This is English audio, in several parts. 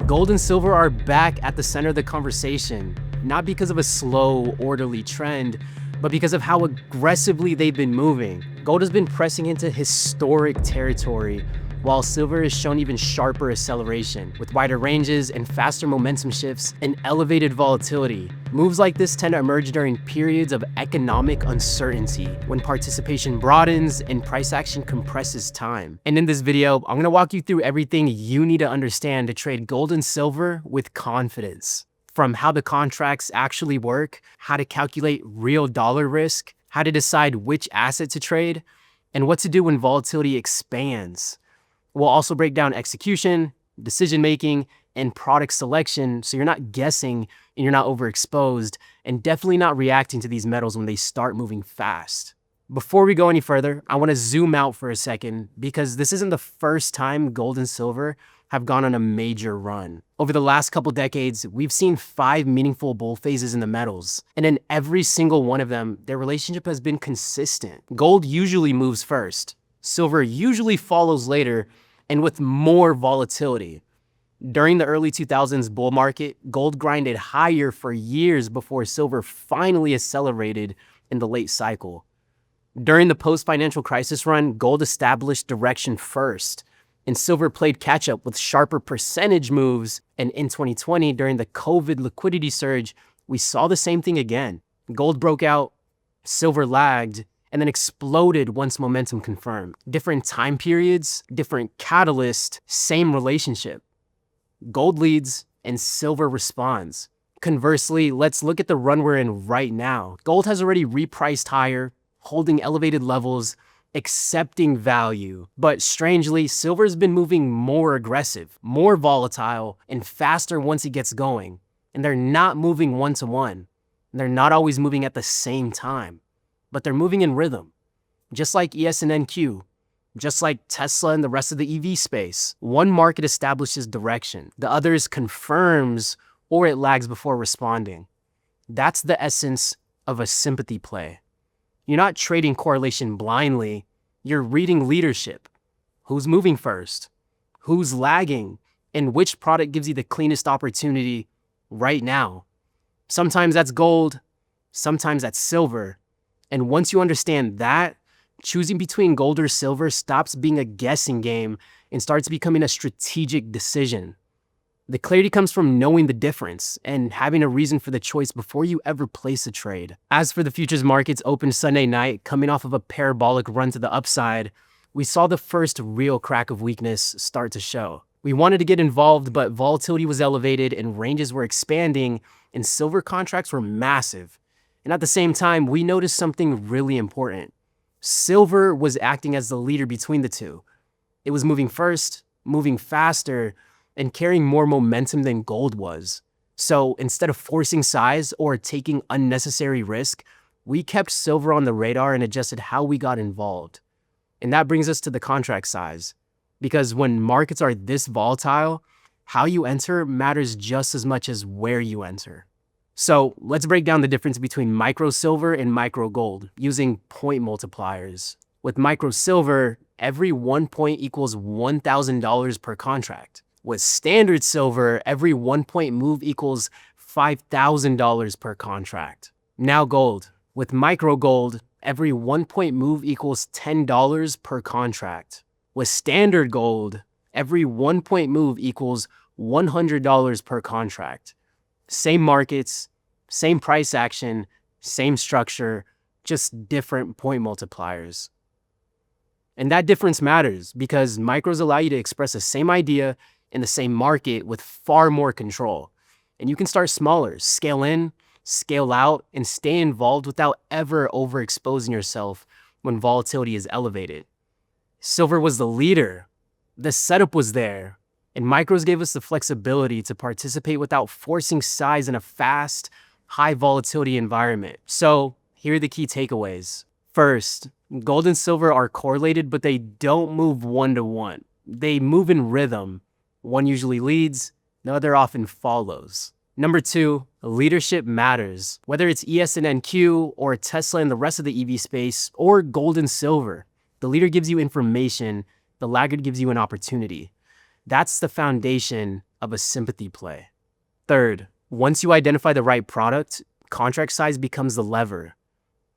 Gold and silver are back at the center of the conversation, not because of a slow, orderly trend, but because of how aggressively they've been moving. Gold has been pressing into historic territory, while silver has shown even sharper acceleration, with wider ranges and faster momentum shifts and elevated volatility. Moves like this tend to emerge during periods of economic uncertainty, when participation broadens and price action compresses time. And in this video, I'm gonna walk you through everything you need to understand to trade gold and silver with confidence. From how the contracts actually work, how to calculate real dollar risk, how to decide which asset to trade, and what to do when volatility expands. We'll also break down execution, decision-making, and product selection so you're not guessing and you're not overexposed, and definitely not reacting to these metals when they start moving fast. Before we go any further, I want to zoom out for a second because this isn't the first time gold and silver have gone on a major run. Over the last couple decades, we've seen 5 meaningful bull phases in the metals, and in every single one of them, their relationship has been consistent. Gold usually moves first, silver usually follows later, and with more volatility. During the early 2000s bull market, gold grinded higher for years before silver finally accelerated in the late cycle. During the post-financial crisis run, gold established direction first, and silver played catch-up with sharper percentage moves, and in 2020, during the COVID liquidity surge, we saw the same thing again. Gold broke out, silver lagged, and then exploded once momentum confirmed. Different time periods, different catalyst, same relationship. Gold leads and silver responds. Conversely, let's look at the run we're in right now. Gold has already repriced higher, holding elevated levels, accepting value. But strangely, silver's been moving more aggressive, more volatile, and faster once it gets going. And they're not moving one-to-one. They're not always moving at the same time, but they're moving in rhythm. Just like ES and NQ, just like Tesla and the rest of the EV space. One market establishes direction, the others confirms or it lags before responding. That's the essence of a sympathy play. You're not trading correlation blindly, you're reading leadership. Who's moving first? Who's lagging? And which product gives you the cleanest opportunity right now? Sometimes that's gold, sometimes that's silver. And once you understand that, choosing between gold or silver stops being a guessing game and starts becoming a strategic decision. The clarity comes from knowing the difference and having a reason for the choice before you ever place a trade. As for the futures markets open Sunday night, coming off of a parabolic run to the upside, we saw the first real crack of weakness start to show. We wanted to get involved, but volatility was elevated and ranges were expanding and silver contracts were massive. And at the same time, we noticed something really important. Silver was acting as the leader between the two. It was moving first, moving faster, and carrying more momentum than gold was. So instead of forcing size or taking unnecessary risk, we kept silver on the radar and adjusted how we got involved. And that brings us to the contract size. Because when markets are this volatile, how you enter matters just as much as where you enter. So let's break down the difference between micro silver and micro gold using point multipliers. With micro silver, every 1 point equals $1,000 per contract. With standard silver, every 1 point move equals $5,000 per contract. Now gold. With micro gold, every 1 point move equals $10 per contract. With standard gold, every 1 point move equals $100 per contract. Same markets, same price action, same structure, just different point multipliers. And that difference matters because micros allow you to express the same idea in the same market with far more control. And you can start smaller, scale in, scale out, and stay involved without ever overexposing yourself when volatility is elevated. Silver was the leader. The setup was there. And micros gave us the flexibility to participate without forcing size in a fast, high volatility environment. So here are the key takeaways. First, gold and silver are correlated, but they don't move one-to-one. They move in rhythm. One usually leads, the other often follows. Number 2, leadership matters. Whether it's ES and NQ, or Tesla and the rest of the EV space, or gold and silver, the leader gives you information, the laggard gives you an opportunity. That's the foundation of a sympathy play. Third, once you identify the right product, contract size becomes the lever.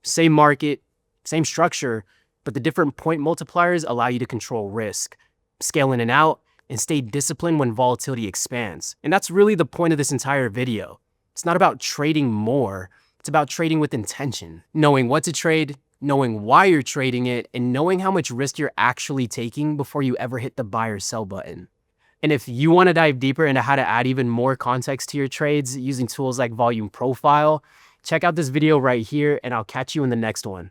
Same market, same structure, but the different point multipliers allow you to control risk, scale in and out, and stay disciplined when volatility expands. And that's really the point of this entire video. It's not about trading more, it's about trading with intention. Knowing what to trade, knowing why you're trading it, and knowing how much risk you're actually taking before you ever hit the buy or sell button. And if you want to dive deeper into how to add even more context to your trades using tools like volume profile, check out this video right here, and I'll catch you in the next one.